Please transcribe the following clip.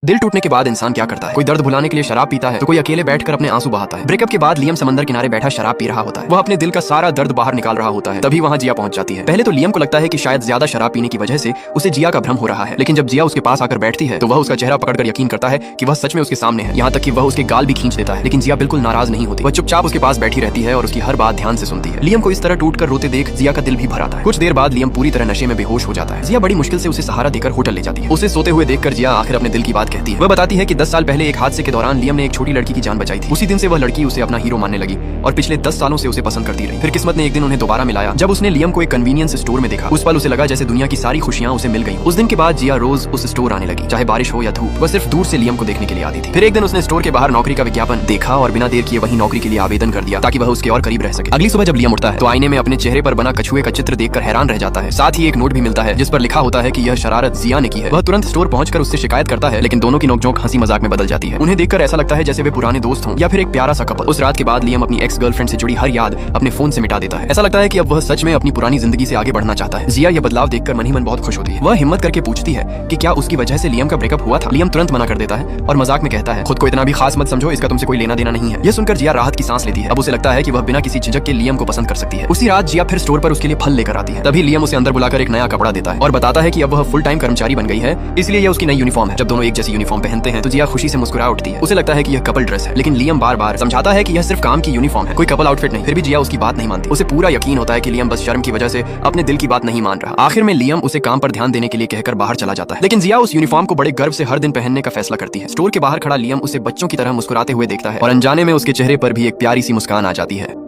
दिल टूटने के बाद इंसान क्या करता है? कोई दर्द भुलाने के लिए शराब पीता है तो कोई अकेले बैठकर अपने आंसू बहाता है। ब्रेकअप के बाद लियम समंदर किनारे बैठा शराब पी रहा होता है। वह अपने दिल का सारा दर्द बाहर निकाल रहा होता है। तभी वहाँ जिया पहुंच जाती है। पहले तो लियम को लगता है कि शायद ज्यादा शराब पीने की वजह से उसे जिया का भ्रम हो रहा है, लेकिन जब जिया उसके पास आकर बैठती है तो वह उसका चेहरा पकड़कर यकीन करता है कि वह सच में उसके सामने है। यहाँ तक कि वह उसके गाल भी खींच देता है, लेकिन जिया बिल्कुल नाराज नहीं होती। वह चुपचाप उसके पास बैठी रहती है और उसकी हर बात ध्यान से सुनती है। लियम को इस तरह टूटकर रोते देख जिया का दिल भी भर आता है। कुछ देर बाद लियम पूरी तरह नशे में बेहोश हो जाता है। जिया बड़ी मुश्किल से उसे सहारा देकर होटल ले जाती है। उसे सोते हुए देखकर जिया आखिर अपने दिल की बात कहती है। वह बताती है कि 10 साल पहले एक हादसे के दौरान लियम ने एक छोटी लड़की की जान बचाई थी। उसी दिन से वह लड़की उसे अपना हीरो मानने लगी और पिछले 10 सालों से उसे पसंद करती रही। फिर किस्मत ने एक दिन उन्हें दोबारा मिलाया जब उसने लियम को एक कन्वीनियंस स्टोर में देखा। उस पल उसे लगा जैसे दुनिया की सारी खुशियां उसे मिल गई। उस दिन के बाद जिया रोज उस स्टोर आने लगी, चाहे बारिश हो या धूप। वह सिर्फ दूर से लियम को देखने के लिए आती थी। फिर एक दिन उसने स्टोर के बाहर नौकरी का विज्ञापन देखा और बिना देर किए वही नौकरी के लिए आवेदन कर दिया ताकि वह उसके और करीब रह सके। अगली सुबह जब लियम उठता है तो आईने में अपने चेहरे पर बना कछुए का चित्र देखकर हैरान रह जाता है। साथ ही एक नोट भी मिलता है जिस पर लिखा होता है कि यह शरारत जिया ने की है। वह तुरंत स्टोर पहुंचकर उससे शिकायत करता है, लेकिन दोनों की नोकझोंक हंसी मजाक में बदल जाती है। उन्हें देखकर ऐसा लगता है जैसे वे पुराने दोस्त हों या फिर एक प्यारा सा कपल। उस रात के बाद लियम अपनी एक्स गर्लफ्रेंड से जुड़ी हर याद अपने फोन से मिटा देता है। ऐसा लगता है कि अब वह सच में अपनी पुरानी जिंदगी से आगे बढ़ना चाहता है। जिया यह बदलाव देखकर मन ही मन बहुत खुश होती है। वह हिम्मत करके पूछती है कि क्या उसकी वजह से लियम का ब्रेकअप हुआ था। लियम तुरंत मना कर देता है और मजाक में कहता है, खुद को इतना भी खास मत समझो, इसका तुमसे कोई लेना देना नहीं है। यह सुनकर जिया राहत की सांस लेती है। अब उसे लगता है कि वह बिना किसी झिझक के लियम को पसंद कर सकती है। उसी रात जिया फिर स्टोर पर उसके लिए फल लेकर आती है। तभी लियम उसे अंदर बुलाकर एक नया कपड़ा देता है और बताता है कि अब वह फुल टाइम कर्मचारी बन गई है, इसलिए यह उसकी नई यूनिफॉर्म है। जब दोनों एक जैसी यूनिफॉर्म पहनते हैं तो जिया खुशी से मुस्कुरा उठती है। उसे लगता है कि यह कपल ड्रेस है, लेकिन लियम बार बार समझाता है कि यह सिर्फ काम की यूनिफॉर्म है, कोई कपल आउटफिट नहीं। फिर भी जिया उसकी बात नहीं मानती। उसे पूरा यकीन होता है कि लियम बस शर्म की वजह से अपने दिल की बात नहीं मान रहा। आखिर में लियम उसे काम पर ध्यान देने के लिए कहकर बाहर चला जाता है, लेकिन जिया उस यूनिफॉर्म को बड़े गर्व से हर दिन पहनने का फैसला करती है। स्टोर के बाहर खड़ा लियम उसे बच्चों की तरह मुस्कुराते हुए देखता है और अनजाने में उसके चेहरे पर भी एक प्यारी सी मुस्कान आ जाती है।